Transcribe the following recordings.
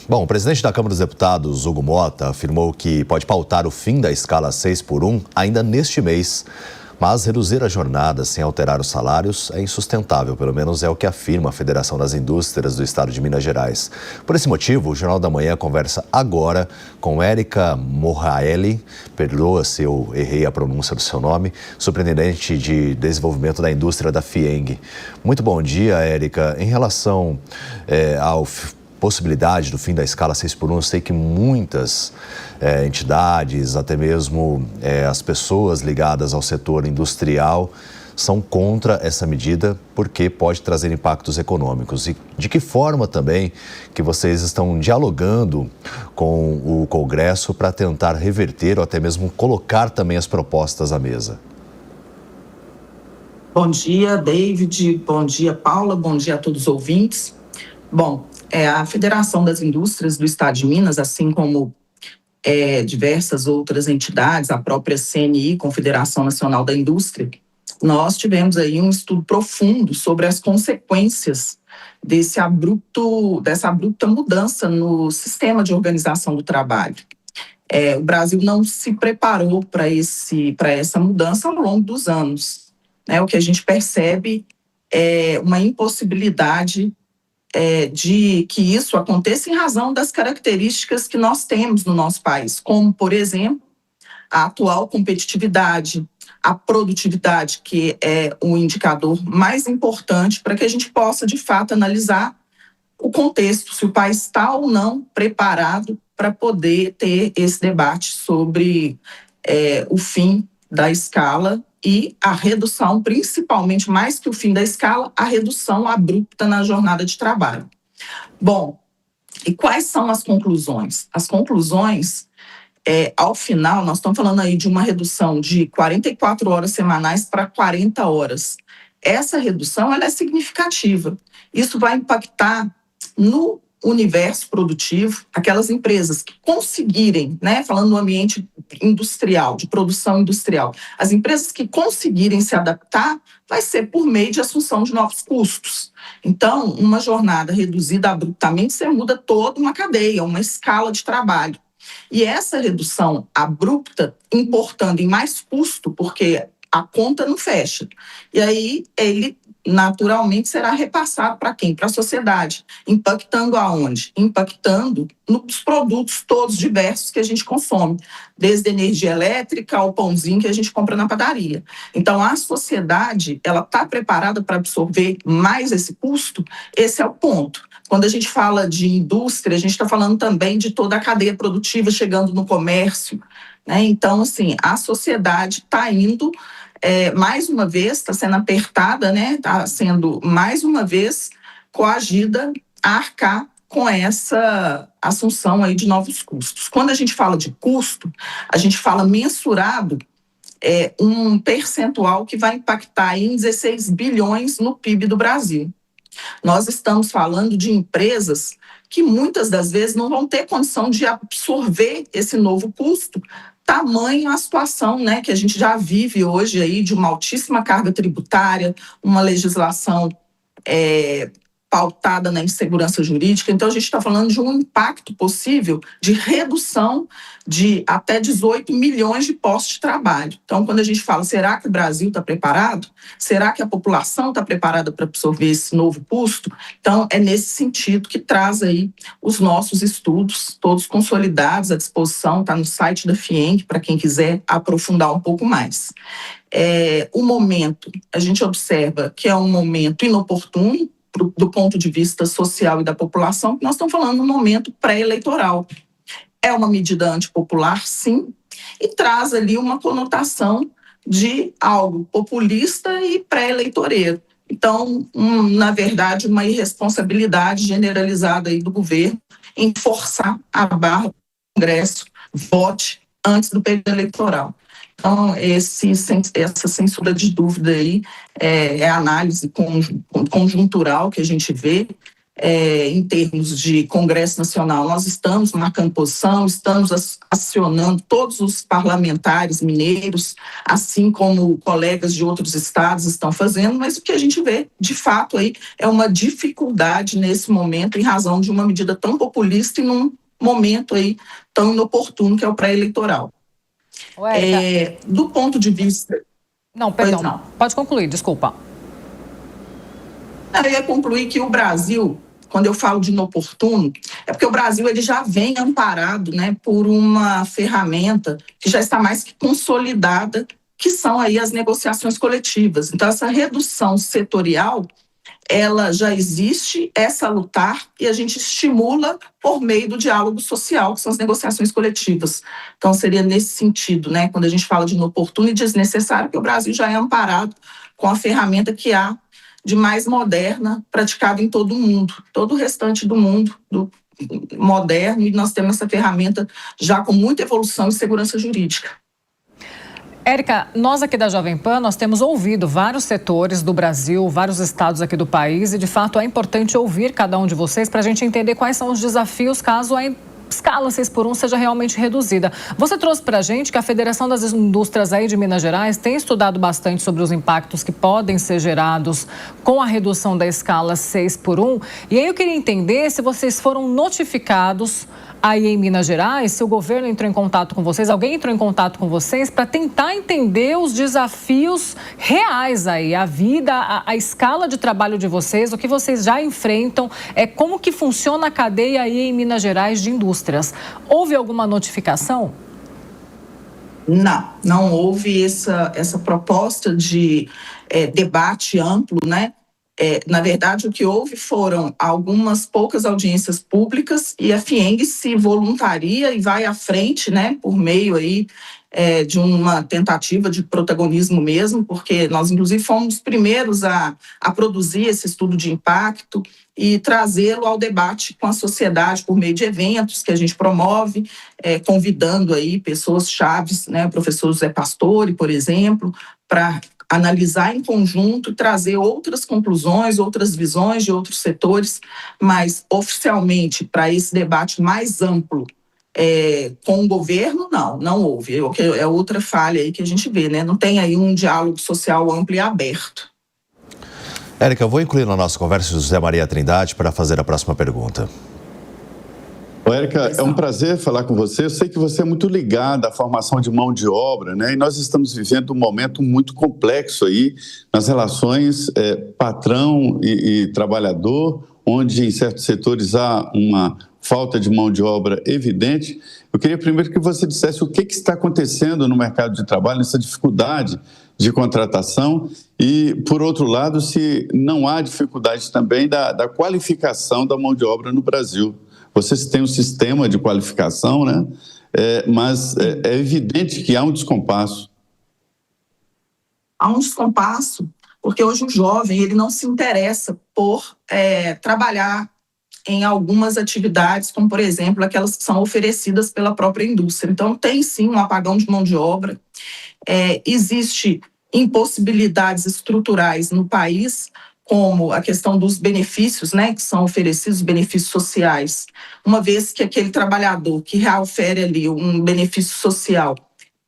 Bom, o presidente da Câmara dos Deputados, Hugo Motta, afirmou que pode pautar o fim da escala 6x1 ainda neste mês. Mas reduzir a jornada sem alterar os salários é insustentável, pelo menos é o que afirma a Federação das Indústrias do Estado de Minas Gerais. Por esse motivo, o Jornal da Manhã conversa agora com Érica Morraeli, perdoa se eu errei a pronúncia do seu nome, superintendente de desenvolvimento da indústria da FIENG. Muito bom dia, Érica. Em relação ao possibilidade do fim da escala 6x1, eu sei que muitas entidades, até mesmo as pessoas ligadas ao setor industrial, são contra essa medida porque pode trazer impactos econômicos. E de que forma também que vocês estão dialogando com o Congresso para tentar reverter ou até mesmo colocar também as propostas à mesa? Bom dia, David. Bom dia, Paula. Bom dia a todos os ouvintes. Bom, a Federação das Indústrias do Estado de Minas, assim como diversas outras entidades, a própria CNI, Confederação Nacional da Indústria, nós tivemos aí um estudo profundo sobre as consequências dessa abrupta mudança no sistema de organização do trabalho. O Brasil não se preparou para essa mudança ao longo dos anos. O que a gente percebe é uma impossibilidade de que isso aconteça em razão das características que nós temos no nosso país, como, por exemplo, a atual competitividade, a produtividade, que é o indicador mais importante para que a gente possa, de fato, analisar o contexto, se o país está ou não preparado para poder ter esse debate sobre o fim da escala e a redução, principalmente, mais que o fim da escala, a redução abrupta na jornada de trabalho. Bom, e quais são as conclusões? As conclusões, ao final, nós estamos falando aí de uma redução de 44 horas semanais para 40 horas. Essa redução, ela é significativa. Isso vai impactar no universo produtivo, aquelas empresas que conseguirem, falando no ambiente industrial, de produção industrial, as empresas que conseguirem se adaptar, vai ser por meio de assunção de novos custos. Então, uma jornada reduzida abruptamente, você muda toda uma cadeia, uma escala de trabalho. E essa redução abrupta, importando em mais custo, porque a conta não fecha. E aí, ele naturalmente será repassado para quem? Para a sociedade. Impactando aonde? Impactando nos produtos todos diversos que a gente consome, desde energia elétrica ao pãozinho que a gente compra na padaria. Então, a sociedade, ela está preparada para absorver mais esse custo? Esse é o ponto. Quando a gente fala de indústria, a gente está falando também de toda a cadeia produtiva chegando no comércio, Então, assim, a sociedade está indo mais uma vez, está sendo apertada, está sendo mais uma vez coagida a arcar com essa assunção aí de novos custos. Quando a gente fala de custo, a gente fala mensurado um percentual que vai impactar em 16 bilhões no PIB do Brasil. Nós estamos falando de empresas que muitas das vezes não vão ter condição de absorver esse novo custo, tamanho a situação que a gente já vive hoje aí de uma altíssima carga tributária, uma legislação pautada na insegurança jurídica. Então, a gente está falando de um impacto possível de redução de até 18 milhões de postos de trabalho. Então, quando a gente fala, será que o Brasil está preparado? Será que a população está preparada para absorver esse novo custo? Então, é nesse sentido que traz aí os nossos estudos, todos consolidados à disposição, está no site da FIENG, para quem quiser aprofundar um pouco mais. O momento, a gente observa que é um momento inoportuno, do ponto de vista social e da população, nós estamos falando num momento pré-eleitoral. É uma medida antipopular, sim, e traz ali uma conotação de algo populista e pré-eleitoreiro. Então, na verdade, uma irresponsabilidade generalizada aí do governo em forçar a barra do Congresso vote antes do período eleitoral. Então, essa censura de dúvida aí é a análise conjuntural que a gente vê. em termos de Congresso Nacional, nós estamos marcando posição, estamos acionando todos os parlamentares mineiros, assim como colegas de outros estados estão fazendo, mas o que a gente vê, de fato, aí é uma dificuldade nesse momento, em razão de uma medida tão populista e num momento aí tão inoportuno que é o pré-eleitoral. Do ponto de vista... Não, perdão, não. Pode concluir, desculpa. Eu ia concluir que o Brasil, quando eu falo de inoportuno, é porque o Brasil ele já vem amparado, né, por uma ferramenta que já está mais que consolidada, que são aí as negociações coletivas. Então, essa redução setorial, ela já existe, é salutar, e a gente estimula por meio do diálogo social, que são as negociações coletivas. Então, seria nesse sentido, né, quando a gente fala de inoportuno e desnecessário, que o Brasil já é amparado com a ferramenta que há de mais moderna, praticada em todo o mundo, todo o restante do mundo moderno, e nós temos essa ferramenta já com muita evolução e segurança jurídica. Érica, nós aqui da Jovem Pan, nós temos ouvido vários setores do Brasil, vários estados aqui do país, e de fato é importante ouvir cada um de vocês para a gente entender quais são os desafios caso a escala 6x1 seja realmente reduzida. Você trouxe para a gente que a Federação das Indústrias aí de Minas Gerais tem estudado bastante sobre os impactos que podem ser gerados com a redução da escala 6x1. E aí eu queria entender se vocês foram notificados aí em Minas Gerais, se o governo entrou em contato com vocês, alguém entrou em contato com vocês para tentar entender os desafios reais aí, a vida, a escala de trabalho de vocês, o que vocês já enfrentam, como que funciona a cadeia aí em Minas Gerais de indústrias. Houve alguma notificação? Não houve essa proposta de debate amplo, né? Na verdade, o que houve foram algumas poucas audiências públicas, e a FIENG se voluntaria e vai à frente, né, por meio aí, de uma tentativa de protagonismo mesmo, porque nós, inclusive, fomos os primeiros a produzir esse estudo de impacto e trazê-lo ao debate com a sociedade por meio de eventos que a gente promove, convidando aí pessoas chaves, né, o professor José Pastore, por exemplo, para analisar em conjunto e trazer outras conclusões, outras visões de outros setores, mas oficialmente para esse debate mais amplo com o governo, não houve. É outra falha aí que a gente vê, né? Não tem aí um diálogo social amplo e aberto. Érica, eu vou incluir na nossa conversa o José Maria Trindade para fazer a próxima pergunta. Érica, é um prazer falar com você. Eu sei que você é muito ligada à formação de mão de obra, né? E nós estamos vivendo um momento muito complexo aí nas relações patrão e trabalhador, onde em certos setores há uma falta de mão de obra evidente. Eu queria primeiro que você dissesse o que está acontecendo no mercado de trabalho, nessa dificuldade de contratação, e, por outro lado, se não há dificuldade também da qualificação da mão de obra no Brasil. Vocês têm um sistema de qualificação, né? Mas é evidente que há um descompasso. Há um descompasso, porque hoje o jovem ele não se interessa por trabalhar em algumas atividades, como, por exemplo, aquelas que são oferecidas pela própria indústria. Então, tem sim um apagão de mão de obra. Existe impossibilidades estruturais no país, como a questão dos benefícios, né, que são oferecidos, benefícios sociais, uma vez que aquele trabalhador que ofere ali um benefício social,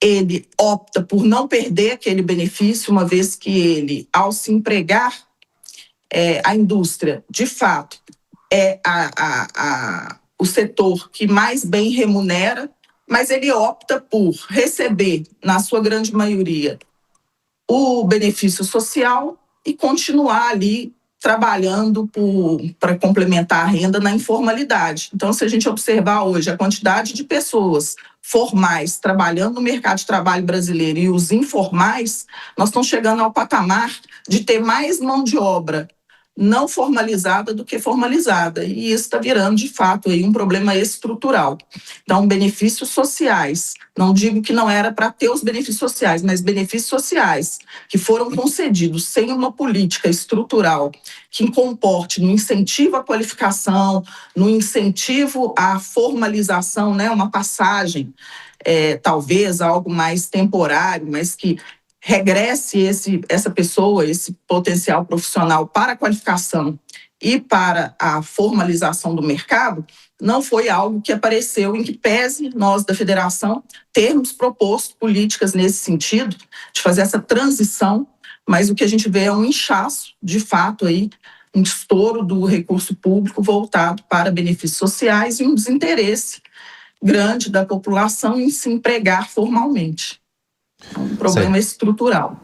ele opta por não perder aquele benefício, uma vez que ele, ao se empregar, a indústria, de fato, é o setor que mais bem remunera, mas ele opta por receber, na sua grande maioria, o benefício social e continuar ali trabalhando para complementar a renda na informalidade. Então, se a gente observar hoje a quantidade de pessoas formais trabalhando no mercado de trabalho brasileiro e os informais, nós estamos chegando ao patamar de ter mais mão de obra não formalizada do que formalizada. E isso está virando, de fato, aí um problema estrutural. Então, benefícios sociais, não digo que não era para ter os benefícios sociais, mas benefícios sociais que foram concedidos sem uma política estrutural que comporte no incentivo à qualificação, no incentivo à formalização, né, uma passagem, talvez algo mais temporário, mas que regresse essa pessoa, esse potencial profissional para a qualificação e para a formalização do mercado, não foi algo que apareceu, em que pese nós da federação termos proposto políticas nesse sentido, de fazer essa transição, mas o que a gente vê é um inchaço, de fato, aí, um estouro do recurso público voltado para benefícios sociais e um desinteresse grande da população em se empregar formalmente. É um problema estrutural.